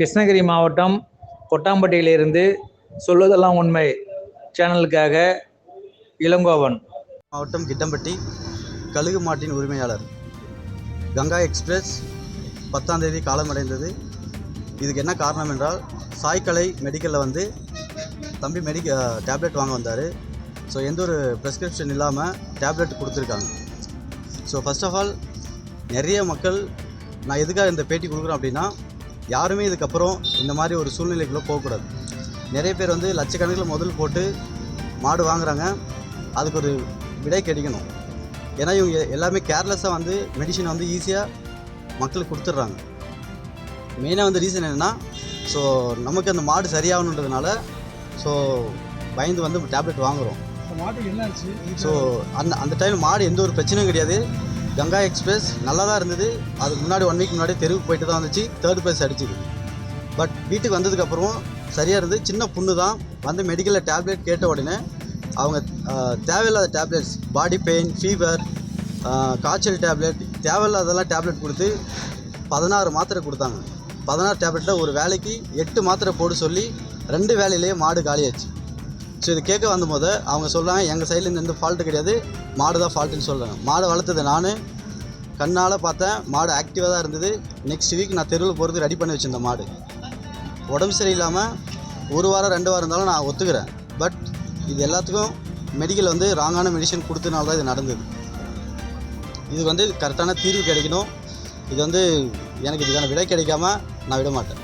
கிருஷ்ணகிரி மாவட்டம் கொட்டாம்பட்டியிலிருந்து சொல்வதெல்லாம் உண்மை சேனலுக்காக இளங்கோவன். மாவட்டம் கிட்டம்பட்டி கழுகு மாட்டின் உரிமையாளர். கங்கா எக்ஸ்பிரஸ் 10ஆம் தேதி காலமடைந்தது. இதுக்கு என்ன காரணம் என்றால், சாய்கலை மெடிக்கலில் தம்பி டேப்லெட் வாங்க வந்தார். ஸோ எந்த ஒரு ப்ரெஸ்கிரிப்ஷன் இல்லாமல் டேப்லெட் கொடுத்துருக்காங்க. ஸோ ஃபர்ஸ்ட் ஆஃப் ஆல் நிறைய மக்கள், நான் எதுக்காக இந்த பேட்டி கொடுக்குறேன் அப்படின்னா, யாருமே இதுக்கப்புறம் இந்த மாதிரி ஒரு சூழ்நிலைக்குள்ளே போகக்கூடாது. நிறைய பேர் லட்சக்கணக்கில் முதல் போட்டு மாடு வாங்குகிறாங்க. அதுக்கு ஒரு விடை கிடைக்கணும். ஏன்னா இவங்க எல்லாமே கேர்லெஸ்ஸாக மெடிசனை ஈஸியாக மக்களுக்கு கொடுத்துட்றாங்க. மெயினாக ரீசன் என்னென்னா, ஸோ நமக்கு அந்த மாடு சரியாகணுன்றதுனால ஸோ பயந்து டேப்லெட் வாங்குகிறோம். ஸோ அந்த டைம் மாடு எந்த ஒரு பிரச்சனையும் கிடையாது. கங்கா எக்ஸ்பிரஸ் நல்லா தான் இருந்தது. அதுக்கு முன்னாடி 1 வீக் முன்னாடி தெருவுக்கு போயிட்டு தான் வந்துச்சு. 3rd price அடிச்சுது. பட் வீட்டுக்கு வந்ததுக்கப்புறம் சரியாக இருந்தது. சின்ன புண்ணு தான் மெடிக்கலில் டேப்லெட் கேட்ட உடனே அவங்க தேவையில்லாத டேப்லெட்ஸ், பாடி பெயின், ஃபீவர், காய்ச்சல் டேப்லெட், தேவையில்லாதெல்லாம் டேப்லெட் கொடுத்து 16 மாத்திரை கொடுத்தாங்க. 16 டேப்லெட்டில் ஒரு வேலைக்கு 8 மாத்திரை போட சொல்லி 2 வேலையிலேயே மாடு காலியாச்சு. ஸோ இது கேட்க வந்தபோது அவங்க சொல்கிறாங்க, எங்கள் சைட்லேருந்து எந்த ஃபால்ட்டு கிடையாது, மாடு தான் ஃபால்ட்டுன்னு சொல்கிறாங்க. மாடை வளர்த்தது நான் கண்ணால் பார்த்தேன். மாடு ஆக்டிவாக தான் இருந்தது. நெக்ஸ்ட் வீக் நான் தெருவில் போகிறது ரெடி பண்ணி வச்சுருந்தேன். மாடு உடம்பு சரியில்லாமல் 1 வாரம் 2 வாரம் இருந்தாலும் நான் ஒத்துக்கிறேன். பட் இது எல்லாத்துக்கும் மெடிக்கல் ராங்கான மெடிசன் கொடுத்தனால தான் இது நடந்தது. இது கரெக்டான தீர்வு கிடைக்கணும். இது எனக்கு இதுக்கான விடை கிடைக்காம நான் விட மாட்டேன்.